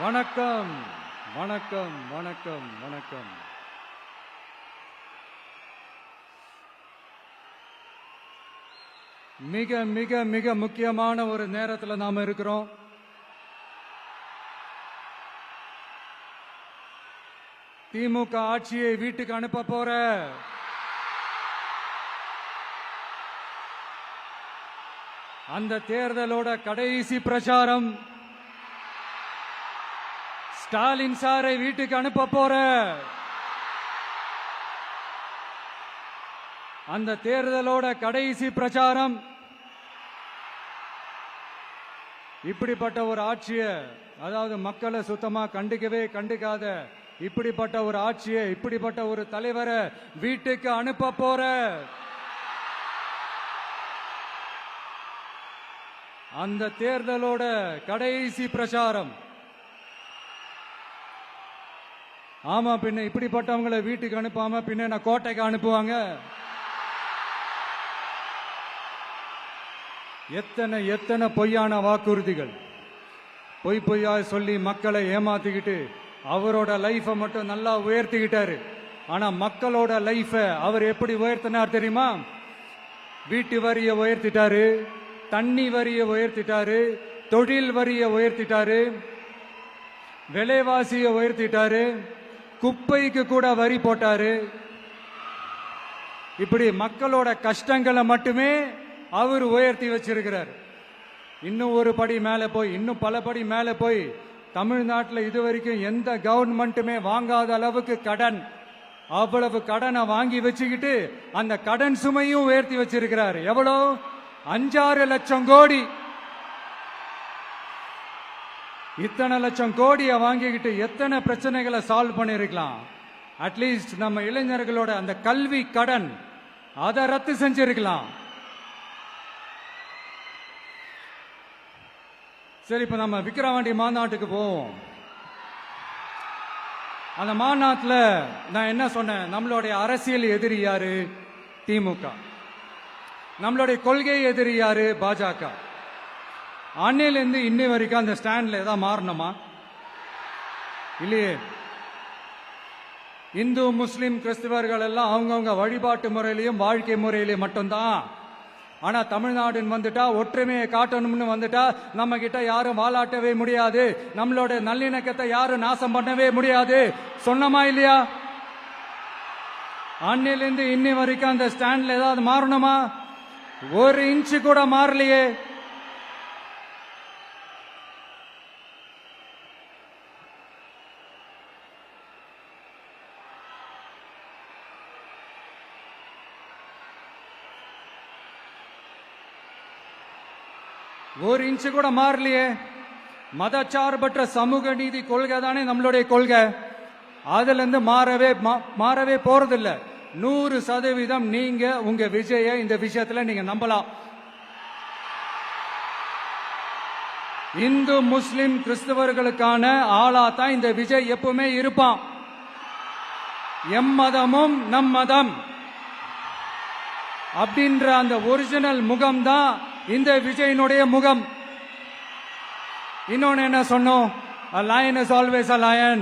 வணக்கம் வணக்கம் வணக்கம் வணக்கம். மிக மிக மிக முக்கியமான ஒரு நேரத்தில் நாம இருக்கிறோம். திமுக ஆட்சியை வீட்டுக்கு அனுப்ப போற அந்த தேர்தலோட கடைசி பிரச்சாரம். ஸ்டாலின் சாரை வீட்டுக்கு அனுப்ப போற அந்த தேர்தலோட கடைசி பிரச்சாரம். இப்படிப்பட்ட ஒரு ஆட்சியை, அதாவது மக்களை சுத்தமா கண்டுக்காத இப்படிப்பட்ட ஒரு ஆட்சியை, இப்படிப்பட்ட ஒரு தலைவரை வீட்டுக்கு அனுப்ப போற அந்த தேர்தலோட கடைசி பிரச்சாரம். ஆமா, பின்ன இப்படிப்பட்டவங்களை வீட்டுக்கு அனுப்பாம பின்ன நான் கோட்டைக்கு அனுப்புவாங்க? எத்தனை எத்தனை பொய்யான வாக்குறுதிகள், பொய்யா சொல்லி மக்களை ஏமாத்திக்கிட்டு அவரோட லைஃபை மட்டும் நல்லா உயர்த்திக்கிட்டாரு. ஆனா மக்களோட லைஃபை அவர் எப்படி உயர்த்தினார் தெரியுமா? வீட்டு வரியை உயர்த்திட்டாரு, தண்ணி வரியை உயர்த்திட்டாரு, தொழில் வரியை உயர்த்திட்டாரு, விலைவாசியை உயர்த்திட்டாரு, குப்பைக்கு கூட வரி போட்டாரு. இப்படி மக்களோட கஷ்டங்களை மட்டுமே அவர் உயர்த்தி வச்சிருக்கிறார். இன்னும் ஒரு படி மேலே போய், இன்னும் பல படி மேலே போய், தமிழ்நாட்டில் இதுவரைக்கும் எந்த கவர்மெண்ட்டுமே வாங்காத அளவுக்கு கடன், அவ்வளவு கடனை வாங்கி வச்சுக்கிட்டு அந்த கடன் சுமையும் உயர்த்தி வச்சிருக்கிறார். எவ்வளோ? 5-6 லட்சம் கோடி. இத்தனை லட்சம் கோடியை வாங்கிக்கிட்டு எத்தனை பிரச்சனைகளை சால்வ் பண்ணிருக்கலாம். அட்லீஸ்ட் நம்ம இளைஞர்களோட அந்த கல்வி கடன் அதை ரத்து செஞ்சிருக்கலாம். சரி, இப்ப நம்ம விக்கிரவாண்டி மாநாட்டுக்கு போவோம். அந்த மாநாட்டில் நான் என்ன சொன்னேன்? நம்மளுடைய அரசியல் எதிரி யாரு? திமுக. நம்மளுடைய கொள்கை எதிரி யாரு? பாஜக. அன்னையிலிருந்து இன்னி வரைக்கும் அந்த ஸ்டாண்ட்ல ஏதாவது மாறணுமா? இல்லையே. இந்து முஸ்லிம் கிறிஸ்தவர்கள் எல்லாம் அவங்கவுங்க வழிபாட்டு முறையிலையும் வாழ்க்கை முறையிலையும் மட்டும்தான். ஆனா தமிழ்நாடுன்னு வந்துட்டா, ஒற்றுமையை காட்டணும்னு வந்துட்டா, நம்ம கிட்ட யாரும் வாலாட்டவே முடியாது, நம்மளோட நல்லிணக்கத்தை யாரும் நாசம் பண்ணவே முடியாது. சொன்னமா இல்லையா? அன்னிலிருந்து இன்னி வரைக்கும் அந்த ஸ்டாண்ட்ல ஏதாவது மாறணுமா? 1 இன்ச்சு கூட மாறலையே. ஒரு இன்ச்சு கூட மாறலையே. மதச்சார்பற்ற சமூக நீதி கொள்கை தானே நம்மளுடைய கொள்கை. அதுல இருந்து மாறவே போறதில்லை. 100% நீங்க உங்க விஜய இந்த விஷயத்துல நீங்க நம்பலாம். இந்து முஸ்லிம் கிறிஸ்தவர்களுக்கான ஆளா தான் இந்த விஜய் எப்பவுமே இருப்பான். எம்மதமும் நம் மதம் அப்படின்ற அந்த ஒரிஜினல் முகம் தான் இந்த விஜயனுடைய முகம். இன்னொன்னு என்ன சொன்னோம்? A lion is always a lion.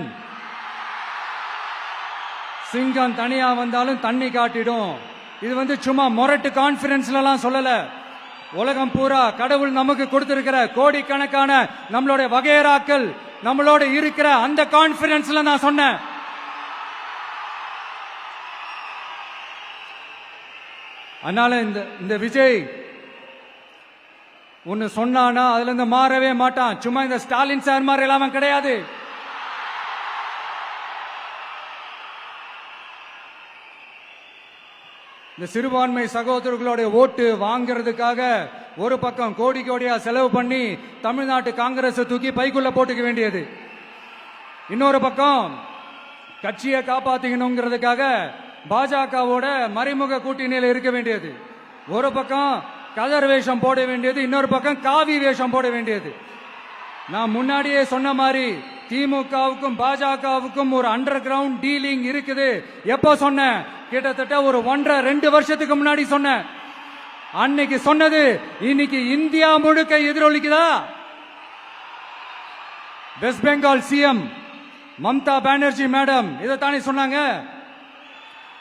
சிங்கம் தனியா வந்தாலும் தண்ணி காட்டிடும். இது சும்மா மொரட்டு கான்ஃபரன்ஸ்ல எல்லாம் சொல்லல. உலகம் பூரா கடவுள் நமக்கு கொடுத்திருக்கிற கோடிக்கணக்கான நம்மளுடைய வகையராக்கள் நம்மளோட இருக்கிற அந்த கான்ஃபரன்ஸ்ல நான் சொன்னேன். அதனால இந்த விஜய் ஒன்னு சொன்னானா அதுல இருந்து மாறவே மாட்டான். சும்மா இந்த ஸ்டாலின் சார் மாதிரி எல்லாம் கிடையாது. இந்த சிறுபான்மை சகோதரர்களோட ஓட்டு வாங்கிறதுக்காக ஒரு பக்கம் கோடியா செலவு பண்ணி தமிழ்நாட்டு காங்கிரஸ் தூக்கி பைக்குள்ள போட்டுக்க வேண்டியது, இன்னொரு பக்கம் கட்சியை காப்பாத்திக்கணுங்கிறதுக்காக பாஜகவோட மறைமுக கூட்டணியில் இருக்க வேண்டியது, ஒரு பக்கம் கதர் வேஷம் போட வேண்டியது, இன்னொரு பக்கம் காவி வேஷம் போட வேண்டியது. நான் முன்னாடியே சொன்ன மாதிரி திமுகவுக்கும் பாஜகவுக்கும் ஒரு அண்டர் கிரவுண்ட் டீலிங் இருக்குது. எப்ப சொன்னேன்? கிட்டத்தட்ட ஒரு 1.5-2 வருஷத்துக்கு முன்னாடி சொன்னேன். அன்னைக்கு சொன்னது இன்னைக்கு இந்தியா முழுக்க எதிரொலிக்குதா? West Bengal CM Mamata Banerjee madam இதைத்தானே சொன்னாங்க.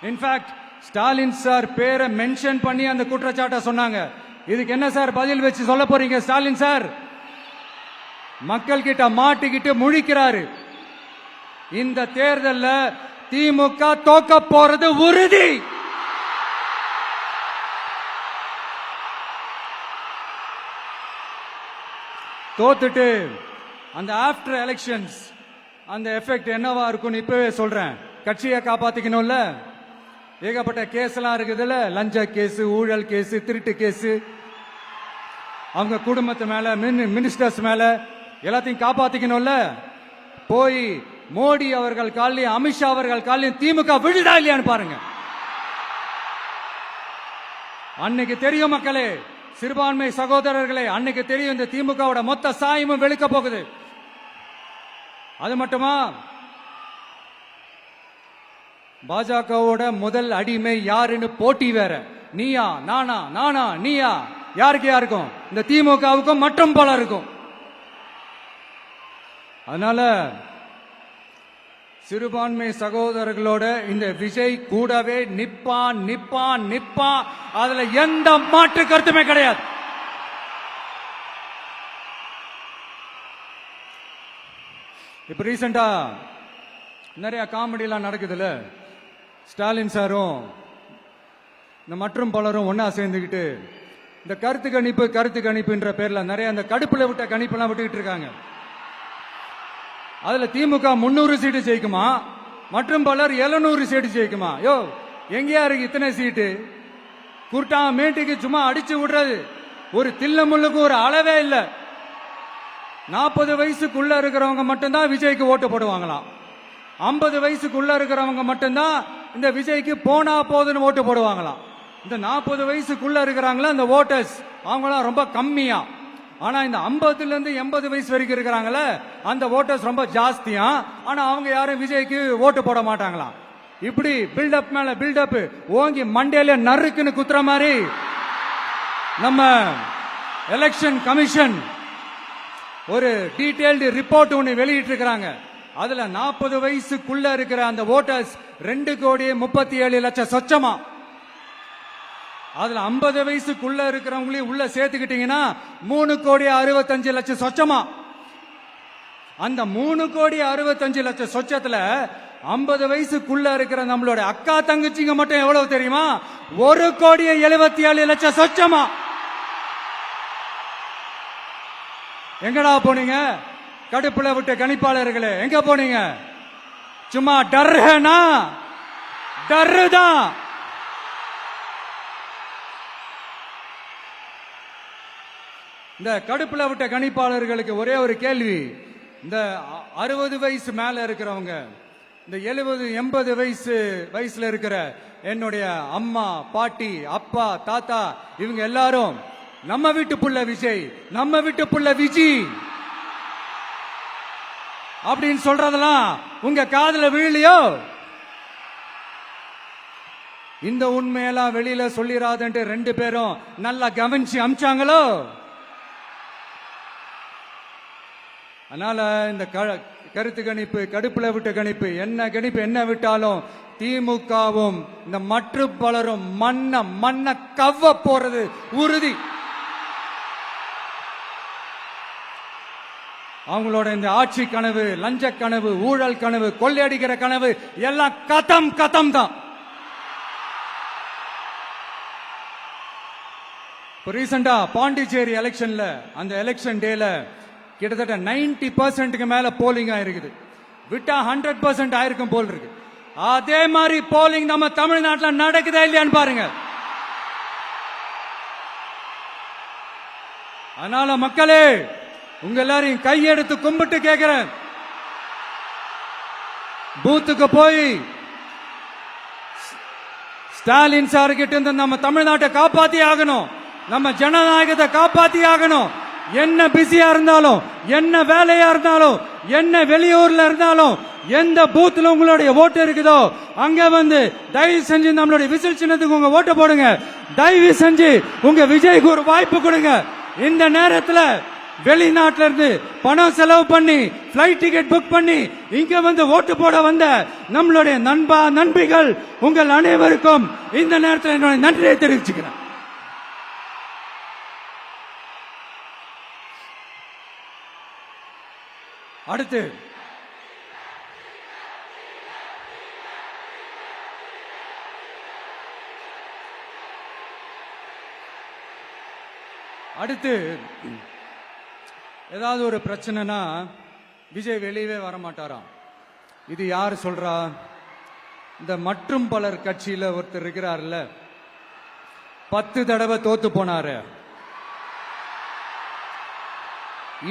இன்ஃபேக்ட் ஸ்டாலின் சார் பேரை மென்ஷன் பண்ணி அந்த குற்றச்சாட்டை சொன்னாங்க. இதுக்கு என்ன சார் பதில் வச்சு சொல்ல போறீங்க? ஸ்டாலின் சார் மக்கள் கிட்ட மாட்டிக்கிட்டு முழிக்கிறாரு. இந்த தேர்தலில் திமுக தோக்க போறது உறுதி. தோத்துட்டு அந்த ஆஃப்டர் எலெக்ஷன்ஸ் அந்த எஃபெக்ட் என்னவா இருக்கும்னு இப்பவே சொல்றேன். கட்சியை காப்பாத்திக்கணும்ல, ஏகப்பட்ட கேஸ் எல்லாம் இருக்குதுல்ல, லஞ்ச கேஸ், ஊழல் கேஸ், திருட்டு கேஸ், அவங்க குடும்பத்து மேல, மினிஸ்டர்ஸ் மேல எல்லாத்தையும் காப்பாத்திக்கணும்ல. போய் மோடி அவர்கள் காலையும் அமித்ஷா அவர்கள் காலையும் திமுக விழுதா இல்லையான்னு பாருங்க. அன்னைக்கு தெரியும் மக்களே, சிறுபான்மை சகோதரர்களே, அன்னைக்கு தெரியும் இந்த திமுகவோட மொத்த சாயமும் வெளுக்க போகுது. அது மட்டுமா, பாஜகவோட முதல் அடிமை யாருன்னு போட்டி வேற. நீயா நானா, நானா நீயா, யாருக்கு யாருக்கும், இந்த திமுகவுக்கும் மற்றும் பல இருக்கும். அதனால சிறுபான்மை சகோதரர்களோட இந்த விஜய் கூடவே நிப்பான் நிப்பான் நிப்பான், அதுல எந்த மாற்று கருத்துமே கிடையாது. இப்ப ரீசெண்டா நிறைய காமெடி எல்லாம் நடக்குதுல்ல, ஸ்டாலின் சாரும் இந்த மற்றும் பலரும் ஒன்னா சேர்ந்துக்கிட்டு இந்த கருத்து கணிப்புன்ற பேர்ல நிறைய அந்த கடுப்புல விட்ட கணிப்பெல்லாம் விட்டுக்கிட்டு இருக்காங்க. அதுல திமுக 300 சீட்டு ஜெயிக்குமா, மற்றும் பலர் 700 சீட்டு ஜெயிக்குமா? யோ எங்கேயா இருக்கு இத்தனை சீட்டு? குர்ட்டா மேட்டுக்கு சும்மா அடிச்சு விடுறது, ஒரு தில்ல முள்ளுக்கு ஒரு அளவே இல்லை. 40 வயசுக்குள்ள இருக்கிறவங்க மட்டும்தான் விஜய்க்கு ஓட்டு போடுவாங்களாம். 50 வயசுக்குள்ள இருக்கிறவங்க மட்டும்தான் இந்த விஜய்க்கு போனா போதுன்னு ஓட்டு போடுவாங்களாம். இந்த 40 வயசுக்குள்ள இருக்கிறாங்களா இந்த ஓட்டர்ஸ், அவங்களாம் ரொம்ப கம்மியா. ஆனா இந்த 50ல இருந்து 80 வயசு வரைக்கும் இருக்கிறாங்களே அந்த ஓட்டர்ஸ் ரொம்ப ஜாஸ்தியா. ஆனா அவங்க யாரும் விஜய்க்கு ஓட்டு போட மாட்டாங்களாம். இப்படி பில்டப் மேல பில்டப் ஓங்கி மண்டையில நறுக்குன்னு குத்துற மாதிரி நம்ம எலெக்ஷன் கமிஷன் ஒரு டீடைல்டு ரிப்போர்ட் ஒன்னு வெளியிட்டு இருக்காங்க. அதுல 40 வயசுக்குள்ள இருக்கிற அந்த ஓட்டர்ஸ் 2,37,00,000 சொச்சமா. அதுல 50 வயசுக்குள்ள இருக்கிறவங்களையும் உள்ள சேர்த்துக்கிட்டீங்கன்னா 3,65,00,000 சொச்சமா. அந்த 3,65,00,000 சொச்சத்துல 50 வயசுக்குள்ள இருக்கிற நம்மளோட அக்கா தங்கச்சிங்க மட்டும் எவ்வளவு தெரியுமா? 1,77,00,000 சொச்சமா. எங்கடா போனீங்க கடுப்புல விட்ட கணிப்பாளர்களே? எங்க போனீங்க? சும்மா டர்னா டர்தான். இந்த கடுப்புல விட்ட கணிப்பாளர்களுக்கு ஒரே ஒரு கேள்வி. இந்த 60 வயசு மேல இருக்கிறவங்க, இந்த 70-80 வயசுல இருக்கிற என்னுடைய அம்மா, பாட்டி, அப்பா, தாத்தா, இவங்க எல்லாரும் நம்ம வீட்டு புள்ள விஜய், நம்ம வீட்டு புள்ள விஜி அப்படின்னு சொல்றதெல்லாம் உங்க காதுல விழலையோ? இந்த உண்மையெல்லாம் வெளியில சொல்லிராதுன்ட்டு 2 பேரும் நல்லா கவனிச்சு அமிச்சாங்களோ? அதனால இந்த கருத்து கணிப்பு, கடுப்புல விட்ட கணிப்பு, என்ன கணிப்பு என்ன விட்டாலும் திமுகவும் இந்த மற்ற பலரும் மண்ண கவ்வ போறது உறுதி. அவங்களோட இந்த ஆட்சி கனவு, லஞ்ச கனவு, ஊழல் கனவு, கொள்ளையடிக்கிற கனவு எல்லாம் கதம் தான். ரீசெண்டா பாண்டிச்சேரி எலெக்ஷன்ல, அந்த எலெக்ஷன் டேல கிட்டத்தட்ட 90% மேல போலிங் ஆயிருக்குது. விட்டா 100% ஆயிருக்கும் போல் இருக்கு. அதே மாதிரி போலிங் நம்ம தமிழ்நாட்டில் நடக்குதா இல்லையான்னு பாருங்க. அதனால மக்களே, உங்க எல்லாரையும் கையெடுத்து கும்பிட்டு கேட்கிறேன், பூத்துக்கு போய் ஸ்டாலின் சார் கிட்ட இருந்து நம்ம தமிழ்நாட்டை காப்பாத்தி ஆகணும், நம்ம ஜனநாயகத்தை காப்பாத்தி ஆகணும். என்ன பிஸியா இருந்தாலும், என்ன வேலையா இருந்தாலும், என்ன வெளியூர்ல இருந்தாலும், எந்த பூத்துல உங்களுடைய ஓட்டு இருக்குதோ அங்க வந்து தயவு செஞ்சு நம்மளுடைய விசில் சின்னத்துக்கு உங்க ஓட்டு போடுங்க. தயவு செஞ்சு உங்க விஜய்க்கு ஒரு வாய்ப்பு கொடுங்க. இந்த நேரத்தில் வெளிநாட்டில இருந்து பணம் செலவு பண்ணி பிளைட் டிக்கெட் புக் பண்ணி இங்க வந்து ஓட்டு போட வந்த நம்மளுடைய நண்பிகள் உங்கள் அனைவருக்கும் இந்த நேரத்தில் என்னுடைய நன்றியை தெரிவிச்சுக்கிறேன். அடுத்து ஏதாவது ஒரு பிரச்சனைனா விஜய் வெளியவே வரமாட்டாராம். இது யார் சொல்றா? இந்த மற்றும் பலர் கட்சியில ஒருத்தர் இருக்கிறார்ல, 10 தடவை தோத்து போனாரு,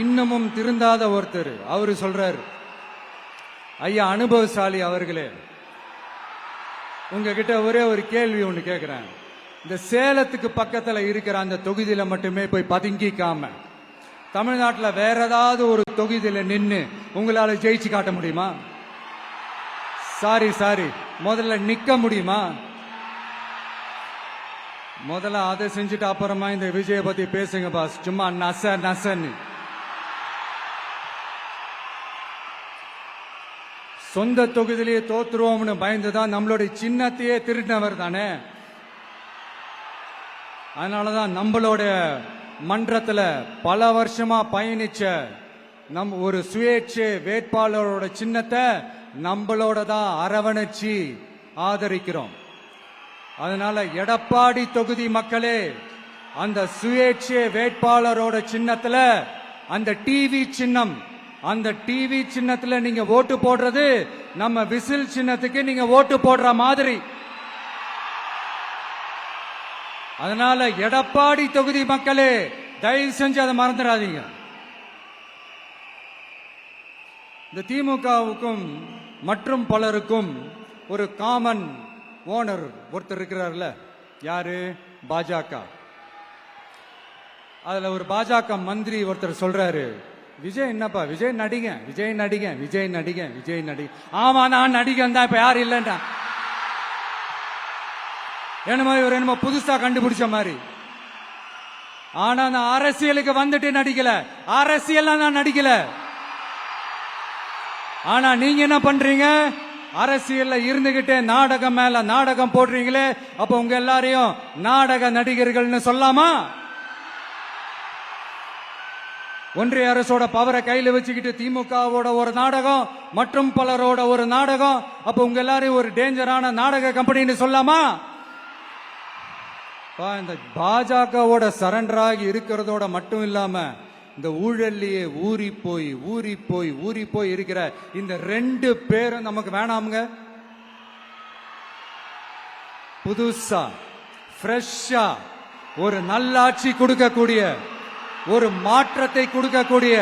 இன்னமும் திருந்தாத ஒருத்தர். அவரு சொல்றாரு, ஐயா அனுபவசாலி அவர்களே, உங்ககிட்ட ஒரே ஒரு கேள்வி ஒன்று கேட்கிறேன். இந்த சேலத்துக்கு பக்கத்துல இருக்கிற அந்த தொகுதியில மட்டுமே போய் பதுங்கிக்காம தமிழ்நாட்டில் வேற ஏதாவது ஒரு தொகுதியில நின்று உங்களால ஜெயிச்சு காட்ட முடியுமா? சாரி முதல்ல நிக்க முடியுமா? முதல்ல அதை செஞ்சுட்டு அப்புறமா இந்த விஜய பத்தி பேசுங்க பாஸ். சும்மா நசன்னு சொந்த தொகுதியிலேயே தோத்துருவோம்னு பயந்துதான் நம்மளுடைய சின்னத்தையே திருடினவர் தானே. அதனாலதான் நம்மளோட மன்றத்துல பல வருஷமா பயணிச்ச நம் ஒரு சுயேட்சை வேட்பாளரோட சின்னத்தை நம்மளோட தான் அரவணைச்சி ஆதரிக்கிறோம். அதனால எடப்பாடி தொகுதி மக்களே, அந்த சுயேட்சை வேட்பாளரோட சின்னத்துல அந்த டிவி சின்னம், அந்த டிவி சின்னத்துல நீங்க ஓட்டு போடுறது நம்ம விசில் சின்னத்துக்கு நீங்க ஓட்டு போடுற மாதிரி. அதனால எடப்பாடி தொகுதி மக்களே, தயவு செஞ்சு அதை மறந்துடாதீங்க. இந்த திமுகவுக்கும் மற்றும் பலருக்கும் ஒரு காமன் ஓனர் ஒருத்தர் இருக்கிறார்ல, யாரு? பாஜக. அதுல ஒரு பாஜக மந்திரி ஒருத்தர் சொல்றாரு, விஜய் என்னப்பா விஜய் நடிகன். ஆமா நான் நடிகன் தான், இப்ப யாரு இல்லைன்றா. என்னமோ இவர் என்னமோ புதுசா கண்டுபிடிச்ச மாதிரி. ஆனா நான் அரசியலுக்கு வந்துட்டு நடிக்கல, அரசியல் நான் நடிக்கல. ஆனா நீங்க என்ன பண்றீங்க? அரசியல்ல இருந்துகிட்டே நாடகம் மேல நாடகம் போடுறீங்களே, அப்ப உங்க எல்லாரையும் நாடக நடிகர்கள்னு சொல்லாமா? ஒன்றிய அரசோட பவரை கையில வச்சுக்கிட்டு திமுகவோட ஒரு நாடகம், மற்றும் பலரோட ஒரு நாடகம், அப்ப உங்க எல்லாரையும் ஒரு டேஞ்சரான நாடக கம்பெனின்னு சொல்லாமா? இந்த பாஜகவோட சரண்டர் ஆகி இருக்கிறதோட மட்டும் இல்லாம இந்த ஊழல்லையே ஊறி போய் இருக்கிற இந்த 2 பேரும் நமக்கு வேணாமுங்க. புதுசா ஃப்ரெஷ்ஷா ஒரு நல்லாட்சி கொடுக்கக்கூடிய, ஒரு மாற்றத்தை கொடுக்கக்கூடிய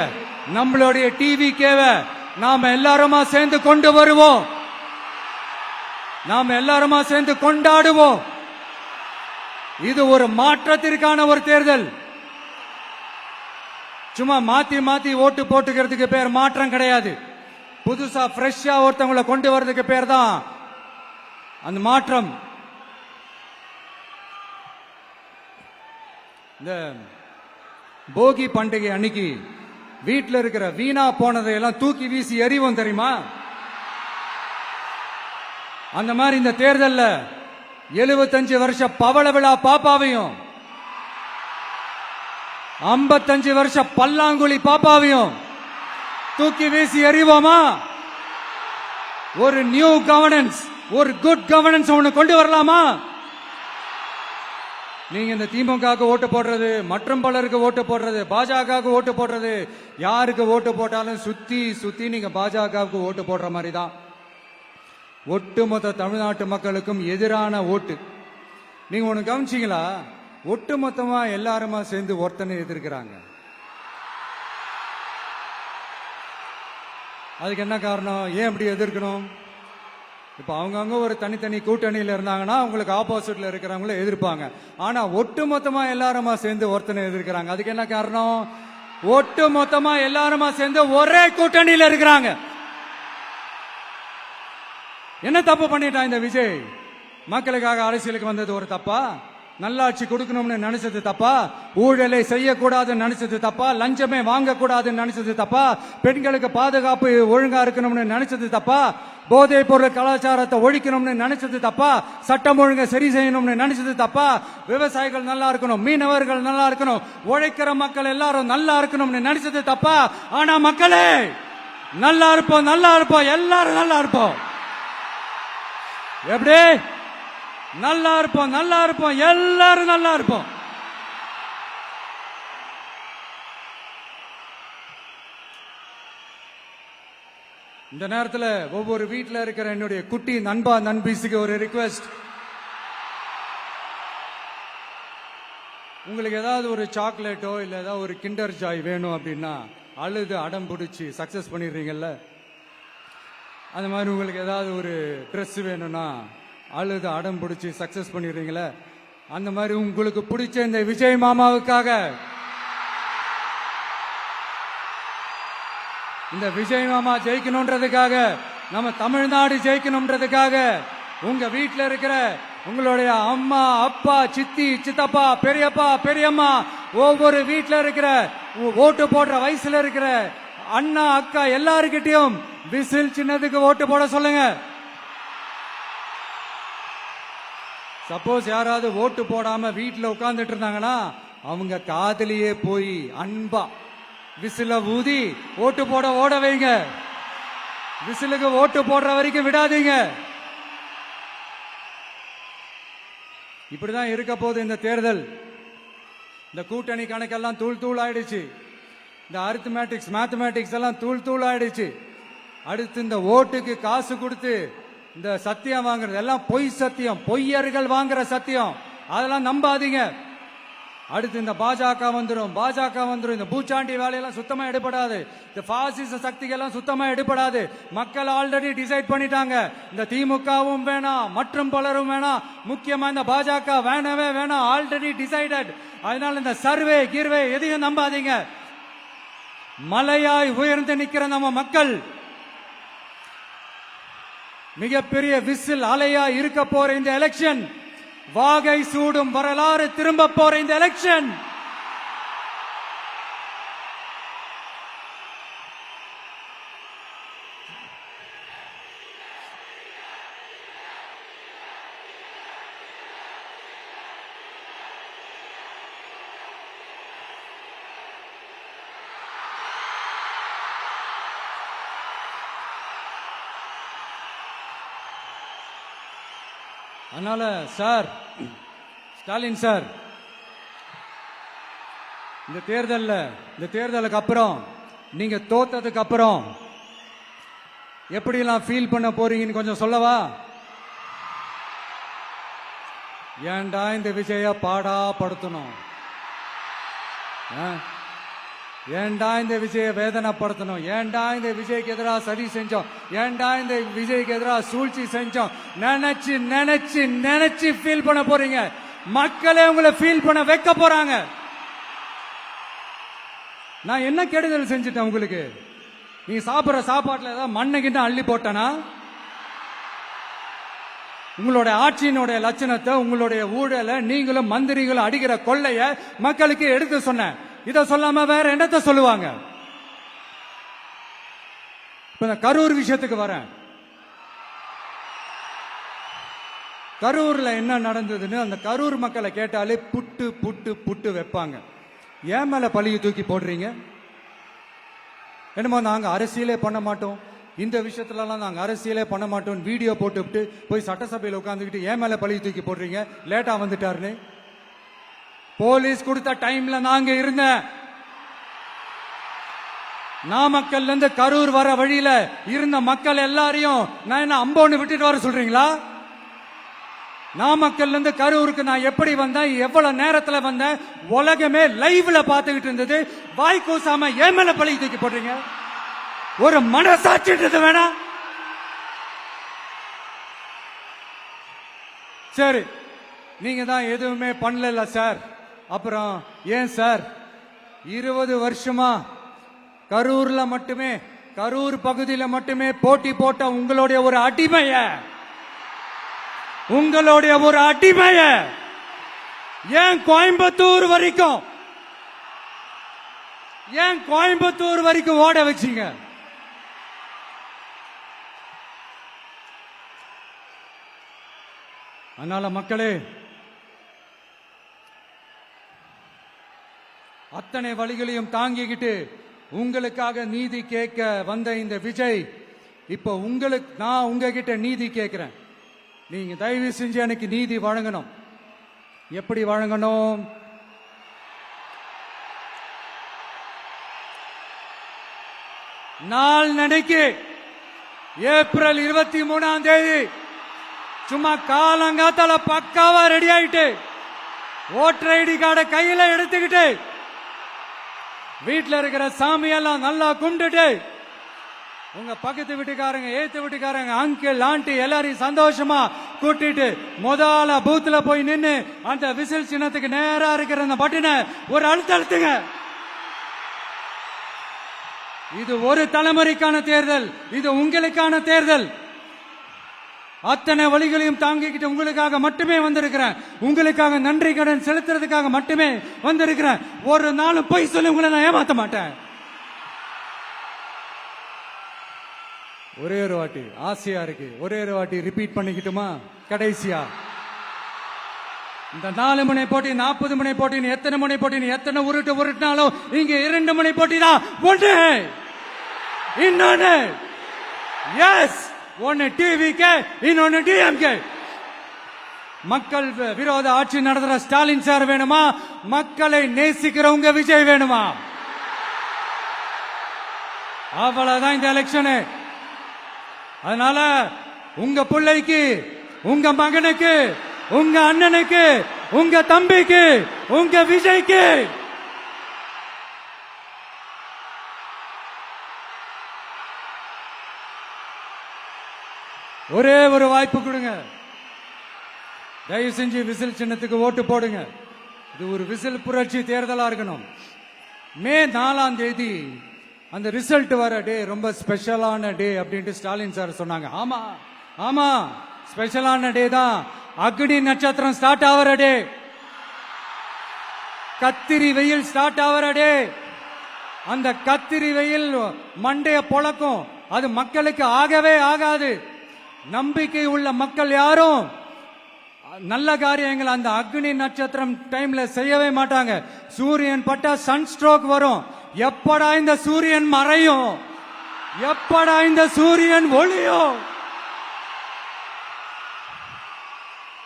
நம்மளுடைய டிவிகேவை நாம எல்லாருமா சேர்ந்து கொண்டு வருவோம், நாம எல்லாருமா சேர்ந்து கொண்டாடுவோம். இது ஒரு மாற்றத்திற்கான ஒரு தேர்தல். சும்மா மாத்தி ஓட்டு போட்டுக்கிறதுக்கு பேர் மாற்றம் கிடையாது. புதுசா ஃப்ரெஷ்ஷா ஒருத்தவங்களை கொண்டு வர்றதுக்கு பேர் தான் அந்த மாற்றம். இந்த போகி பண்டிகை அன்னைக்கு வீட்டில் இருக்கிற வீணா போனதையெல்லாம் தூக்கி வீசி எறிவோம் தெரியுமா? அந்த மாதிரி இந்த தேர்தல்ல 75 வருஷ பவள விழா பாப்பாவையும் 55 வருஷ பல்லாங்குழி பாப்பாவையும் தூக்கி வீசி எறிவோமா? ஒரு நியூ கவர்னன்ஸ், ஒரு குட் கவர்னன்ஸ் ஒன்று கொண்டு வரலாமா? நீங்க இந்த திமுக ஓட்டு போடுறது, மற்றும் பலருக்கு ஓட்டு போடுறது, பாஜக ஓட்டு போடுறது, யாருக்கு ஓட்டு போட்டாலும் சுத்தி நீங்க பாஜகவுக்கு ஓட்டு போடுற மாதிரி தான். ஒட்டுமொத்த தமிழ்நாட்டு மக்களுக்கும் எதிரான ஓட்டு. நீங்க ஒண்ணு கவனிச்சீங்களா? ஒட்டுமொத்தமா எல்லாருமா சேர்ந்து ஒருத்தனை எதிர்க்கிறாங்க. அதுக்கு என்ன காரணம்? ஏன் அப்படி எதிர்க்கணும்? இப்ப அவங்கவுங்க ஒரு தனித்தனி கூட்டணியில இருந்தாங்கன்னா உங்களுக்கு ஆப்போசிட்ல இருக்கிறவங்கள எதிர்ப்பாங்க. ஆனா ஒட்டுமொத்தமா எல்லாருமா சேர்ந்து ஒருத்தனை எதிர்க்கிறாங்க. அதுக்கு என்ன காரணம்? ஒட்டுமொத்தமா எல்லாருமா சேர்ந்து ஒரே கூட்டணியில இருக்கிறாங்க. என்ன தப்பு பண்ணிட்டான் இந்த விஜய்? மக்களுக்காக அரசியலுக்கு வந்தது ஒரு தப்பா? நல்லாட்சி கொடுக்கணும்னு நினைச்சது தப்பா? ஊழலை செய்யக்கூடாதுன்னு நினைச்சது தப்பா? லஞ்சமே வாங்கக்கூடாதுன்னு நினைச்சது தப்பா? பெண்களுக்கு பாதுகாப்பு ஒழுங்கா இருக்கணும்னு நினைச்சது தப்பா? போதைப் பொருள் கலாச்சாரத்தை ஒழிக்கணும்னு நினைச்சது தப்பா? சட்டம் ஒழுங்கை சரி செய்யணும்னு நினைச்சது தப்பா? விவசாயிகள் நல்லா இருக்கணும், மீனவர்கள் நல்லா இருக்கணும், உழைக்கிற மக்கள் எல்லாரும் நல்லா இருக்கணும்னு நினைச்சது தப்பா? ஆனா மக்களே, நல்லா இருப்போம், நல்லா இருப்போம், எல்லாரும் நல்லா இருப்போம். எப்படி நல்லா இருப்போம்? நல்லா இருப்போம், எல்லாரும் நல்லா இருப்போம். இந்த நேரத்தில் ஒவ்வொரு வீட்டில் இருக்கிற என்னுடைய குட்டி நண்பா நண்பீஸுக்கு ஒரு ரிக்வெஸ்ட். உங்களுக்கு ஏதாவது ஒரு சாக்லேட்டோ இல்ல ஏதாவது ஒரு கிண்டர் ஜாய் வேணும் அப்படின்னா அழுது அடம் பிடிச்சி சக்சஸ் பண்ணிடுறீங்கல்ல, அந்த மாதிரி உங்களுக்கு ஏதாவது ஒரு ட்ரெஸ் வேணும்னா அழுது அடம் பிடிச்சி சக்சஸ் பண்ணிடுறீங்களே, அந்த மாதிரி உங்களுக்கு பிடிச்ச இந்த விஜய் மாமாவுக்காக, இந்த விஜய் மாமா ஜெயிக்கணும்ன்றதுக்காக, நம்ம தமிழ்நாடு ஜெயிக்கணும்ன்றதுக்காக உங்க வீட்டில் இருக்கிற உங்களுடைய அம்மா, அப்பா, சித்தி, சித்தப்பா, பெரியப்பா, பெரியம்மா, ஒவ்வொரு வீட்டில் இருக்கிற ஓட்டு போடுற வயசுல இருக்கிற அண்ணா, அக்கா எல்லாருக்கிட்டையும் விசில் சின்னதுக்கு ஓட்டு போட சொல்லுங்க. சப்போஸ் யாராவது ஓட்டு போடாம வீட்டில் உட்கார்ந்துட்டு இருந்தாங்கன்னா அவங்க காதலியே போய் அன்பா விசில ஊதி ஓட்டு போட ஓட வைங்க. விசிலுக்கு ஓட்டு போடுற வரைக்கும் விடாதீங்க. இப்படிதான் இருக்க போது இந்த தேர்தல். இந்த கூட்டணி கணக்கெல்லாம் தூள் தூள் ஆயிடுச்சு. இந்த அரித்மேட்டிக்ஸ் மேத்தமேட்டிக்ஸ் எல்லாம் தூள் தூள் ஆயிடுச்சு. அடுத்து இந்த ஓட்டுக்கு காசு கொடுத்து இந்த சத்தியம் வாங்குறது எல்லாம் பொய் சத்தியம், பொய்யர்கள் வாங்குற சத்தியம், அதெல்லாம் நம்பாதீங்க. அடுத்து இந்த பாஜக வந்துடும், இந்த பூச்சாண்டி வேலையெல்லாம் சுத்தமா எடுபடாது. இந்த பாசிச சக்திகள்லாம் சுத்தமா எடுபடாது. மக்கள் ஆல்ரெடி டிசைட் பண்ணிட்டாங்க. இந்த திமுகவும் வேணாம், மற்றும் பலரும் வேணாம், முக்கியமா இந்த பாஜக வேணவே வேணாம், ஆல்ரெடி டிசைடட். அதனால இந்த சர்வே கிர்வே எதையும் நம்பாதீங்க. மலையாய் உயர்ந்து நிக்கிற நம்ம மக்கள் மிகப்பெரிய விசில் அலையா இருக்க போற இந்த எலெக்ஷன், வாகை சூடும் வரலாறு திரும்ப போற இந்த எலெக்ஷன், அதனால சார், ஸ்டாலின் சார், இந்த தேர்தலுக்கு அப்புறம் நீங்க தோத்ததுக்கு அப்புறம் எப்படிலாம் ஃபீல் பண்ண போறீங்கன்னு கொஞ்சம் சொல்லவா? ஏன்டா இந்த விஜய பாடா படுத்தணும், ஏன்டா இந்த விஜய வேதனைப்படுத்தணும், ஏன்டா இந்த விஜய்க்கு எதிராக சதி செஞ்சோம், ஏன்டா இந்த விஜய்க்கு எதிராக சூழ்ச்சி செஞ்சோம் நினைச்சு நினைச்சு நினைச்சு ஃபீல் பண்ண போறீங்க. மக்களே உங்களை ஃபீல் பண்ண வைக்க போறாங்க. நான் என்ன கெடுதல் செஞ்சுட்டேன் உங்களுக்கு? நீங்க சாப்பிடுற சாப்பாட்டுல ஏதாவது மண்ணை கிட்ட அள்ளி போட்டனா? உங்களுடைய ஆட்சியினுடைய லட்சணத்தை, உங்களுடைய ஊழலை, நீங்களும் மந்திரிகளும் அடிக்கிற கொள்ளைய மக்களுக்கு எடுத்து சொன்னேன். இத சொல்லாம வேற என்னத்தை சொல்லுவாங்க? இப்ப கரூர் விஷயத்துக்கு வரேன். கரூர்ல என்ன நடந்ததுன்னு அந்த கரூர் மக்களை கேட்டாலே புட்டு புட்டு புட்டு வைப்பாங்க. ஏன் மேல பழிய தூக்கி போடுறீங்க? என்னமோ நாங்க அரசியலே பண்ண மாட்டோம், இந்த விஷயத்துலலாம் நாங்க அரசியலே பண்ண மாட்டோம் வீடியோ போட்டுவிட்டு போய் சட்டசபையில் உட்காந்துக்கிட்டு ஏன் மேல பழிய தூக்கி போடுறீங்க? லேட்டா வந்துட்டாருன்னு போலீஸ் கொடுத்த டைம்ல நாங்க இருந்தேன். நாமக்கல்ல இருந்து கரூர் வர வழியில இருந்த மக்கள் எல்லாரையும் நான் என்ன அம்போன்னு விட்டுட்டு வர சொல்றீங்களா? நாமக்கல்ல இருந்து கரூருக்கு நான் எப்படி வந்தேன், எவ்வளவு நேரத்துல வந்தேன், உலகமே லைவ்ல பாத்துக்கிட்டு இருந்தது. வாய் கூசாம ஏன் மேல பழி தூக்கி போடுறீங்க? ஒரு மனசாட்சின்றது வேணா? சரி, நீங்க தான் எதுவுமே பண்ணல சார். அப்புறம் ஏன் சார் 20 வருஷமா கரூர்ல மட்டுமே, கரூர் பகுதியில மட்டுமே போட்டி போட்ட உங்களுடைய ஒரு அடிமைய ஏன் கோயம்புத்தூர் வரைக்கும் ஓட வச்சீங்க? அதனால மக்களே, அத்தனை வழிகளையும் தாங்கிக்கிட்டு உங்களுக்காக நீதி கேட்க வந்த இந்த விஜய், இப்ப நான் உங்ககிட்ட நீதி கேட்கிறேன். நீங்க தயவு செஞ்சு எனக்கு நீதி வழங்கணும். எப்படி வழங்கணும்? நாள் நடைக்கு ஏப்ரல் 23ஆம் தேதி சும்மா காலங்காத்தால பக்காவா ரெடி ஆயிட்டு ஓட்டர் ஐடி கார்டை கையில எடுத்துக்கிட்டு வீட்டுல இருக்கிற சாமியெல்லாம் நல்லா கும்பிட்டுட்டு உங்க பக்கத்து வீட்டுக்காரங்க, ஏத்து வீட்டுக்காரங்க, அங்கிள், ஆண்டி எல்லாரையும் சந்தோஷமா கூட்டிட்டு முதல்ல பூத்துல போய் நின்னு அந்த விசில் சின்னத்துக்கு நேரா இருக்கிற அந்த பட்டினை ஒரு அழுத்துங்க. இது ஒரு தலைமுறைக்கான தேர்தல், இது உங்களுக்கான தேர்தல். அத்தனை வழிகளையும் தாங்கிக்கிட்டு உங்களுக்காக மட்டுமே வந்திருக்கிறேன். உங்களுக்காக நன்றி கடன் செலுத்துறதுக்காக மட்டுமே வந்திருக்கிறேன். ஒரு நாளும் பொய் சொல்லி உங்களை நான் ஏமாத்த மாட்டேன். ஒரே ஒரு வாட்டி ஆசையா இருக்கு, ஒரே ஒரு வாட்டி ரிப்பீட் பண்ணிக்கிட்டுமா? கடைசியா இந்த 4 முனை போட்டி, 40 முனை போட்டி, எத்தனை முனை போட்டி, எத்தனை உருட்டினாலும் இங்க 2 முனை போட்டி தான். ஒன்று இன்னொன்னு எஸ், ஒன்னு டிவிக்கு, இன்னொன்னு டிஎம்கே. மக்கள் விரோத ஆட்சி நடத்துற ஸ்டாலின் சார் வேணுமா? மக்களை நேசிக்கிறவங்க விஜய் வேணுமா? அவ்வளவுதான் இந்த எலெக்ஷனு. அதனால உங்க பிள்ளைக்கு, உங்க மகனுக்கு, உங்க அண்ணனுக்கு, உங்க தம்பிக்கு, உங்க விஜய்க்கு ஒரே ஒரு வாய்ப்பு கொடுங்க. தயவு செஞ்சு விசில் சின்னத்துக்கு ஓட்டு போடுங்க. இது ஒரு விசில் புரட்சி தேர்தலா இருக்கணும். மே 4ஆம் தேதி அந்த ரிசல்ட் வர டே ரொம்ப ஸ்பெஷலான டே அப்படின்ட்டு ஸ்டாலின் சார் சொன்னாங்க. ஆமா ஆமா, ஸ்பெஷலான டே தான். அக்னி நட்சத்திரம் ஸ்டார்ட் ஆகிற டே, கத்திரி வெயில் ஸ்டார்ட் ஆகிற டே. அந்த கத்திரி வெயில் மண்டைய பொழக்கும். அது மக்களுக்கு ஆகவே ஆகாது. நம்பிக்கை உள்ள மக்கள் யாரும் நல்ல காரியங்கள் அந்த அக்னி நட்சத்திரம் டைம்ல செய்யவே மாட்டாங்க. சூரியன் பட்டா சன் ஸ்ட்ரோக் வரும். எப்படா இந்த சூரியன் மறையும்? எப்படா இந்த சூரியன் ஒளியும்?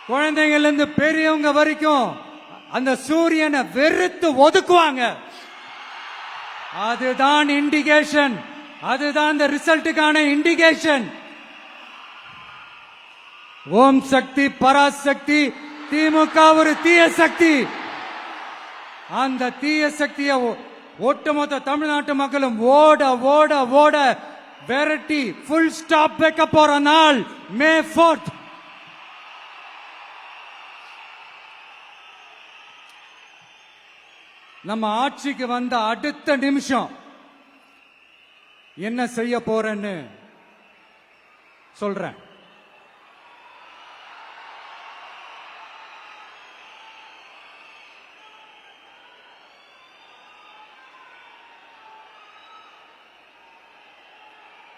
குழந்தைங்கள்ல இருந்து பெரியவங்க வரைக்கும் அந்த சூரியனை வெறுத்து ஒதுக்குவாங்க. அதுதான் இண்டிகேஷன், அதுதான் இந்த ரிசல்ட்டுக்கான இண்டிகேஷன். ஓம் சக்தி பராசக்தி, திமுக ஒரு தீய சக்தி. அந்த தீய சக்தியை ஒட்டுமொத்த தமிழ்நாட்டு மக்களும் ஓட ஓட ஓட விரட்டி ஃபுல் ஸ்டாப் வைக்க போற நாள் மே 4th. நம்ம ஆட்சிக்கு வந்த அடுத்த நிமிஷம் என்ன செய்ய போறேன்னு சொல்றேன்.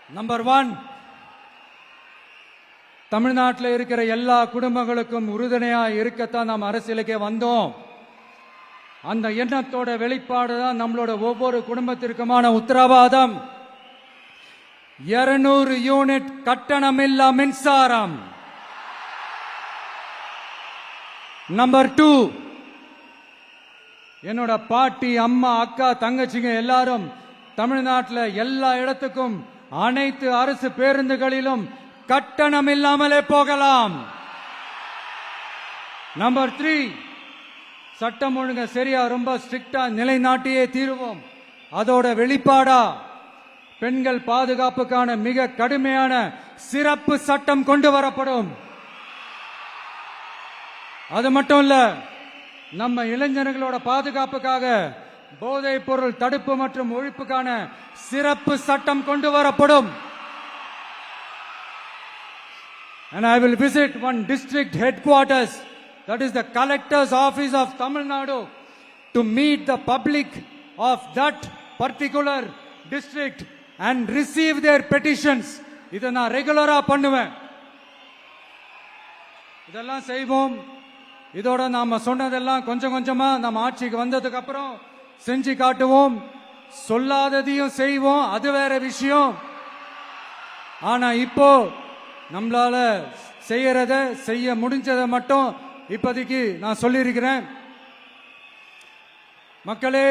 நம்பர் 1, தமிழ்நாட்டில் இருக்கிற எல்லா குடும்பங்களுக்கும் உறுதுணையா இருக்கத்தான் நாம் அரசியலுக்கே வந்தோம். அந்த எண்ணத்தோட வெளிப்பாடு தான் நம்மளோட ஒவ்வொரு குடும்பத்திற்குமான உத்தரவாதம். 200 யூனிட் கட்டணமில்லா மின்சாரம். நம்பர் 2, என்னோட பாட்டி, அம்மா, அக்கா, தங்கச்சிங்க எல்லாரும் தமிழ்நாட்டில் எல்லா இடத்துக்கும் அனைத்து அரசு பேருந்துகளிலும் கட்டணம் இல்லாமலே போகலாம். நம்பர் 3, சட்டம் ஒழுங்கு சரியா ரொம்ப ஸ்ட்ரிக்டா நிலைநாட்டியே தீருவோம். அதோட வெளிப்பாடா பெண்கள் பாதுகாப்புக்கான மிக கடுமையான சிறப்பு சட்டம் கொண்டு வரப்படும். அது மட்டும் இல்ல, நம்ம இளைஞர்களோட பாதுகாப்புக்காக போதைப் பொருள் தடுப்பு மற்றும் ஒழிப்புக்கான சிறப்பு சட்டம் கொண்டு வரப்படும். And I will visit one district headquarters that is the collector's office of Tamil Nadu, to meet the public of that particular district and receive their petitions. இதை நான் ரெகுலரா பண்ணுவேன். இதெல்லாம் செய்வோம். இதோட நாம சொன்னதெல்லாம் கொஞ்சம் கொஞ்சமா நம்ம ஆட்சிக்கு வந்ததுக்கு அப்புறம் செஞ்சு காட்டுவோம். சொல்லாததையும் செய்வோம், அது வேற விஷயம். ஆனா இப்போ நம்மளால செய்யறத செய்ய முடிஞ்சதை மட்டும் இப்போதைக்கு நான் சொல்லியிருக்கிறேன். மக்களே,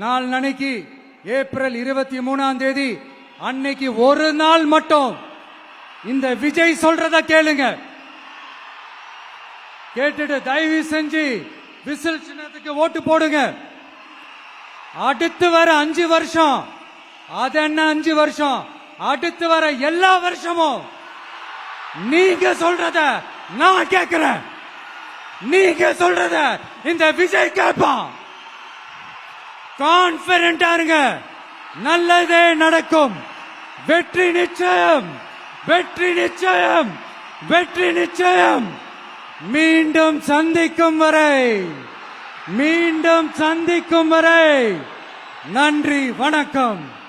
நாளைக்கு ஏப்ரல் 23 அன்னைக்கு ஒரு நாள் மட்டும் இந்த விஜய் சொல்றத கேளுங்க. கேட்டுட்டு தயவு செஞ்சு விசில் சின்னத்துக்கு ஓட்டு போடுங்க. அடுத்து வர 5 வருஷம், அது என்ன 5 வருஷம், அடுத்து வர எல்லா வருஷமும் நீங்க சொல்றத நான் கேட்கிறேன். நீங்க சொல்றத இந்த விஜய் கேட்பான். கான்பிடண்டா இருங்க, நல்லதே நடக்கும். வெற்றி நிச்சயம், வெற்றி நிச்சயம், வெற்றி நிச்சயம். மீண்டும் சந்திக்கும் வரை, மீண்டும் சந்திக்கும் வரை நன்றி, வணக்கம்.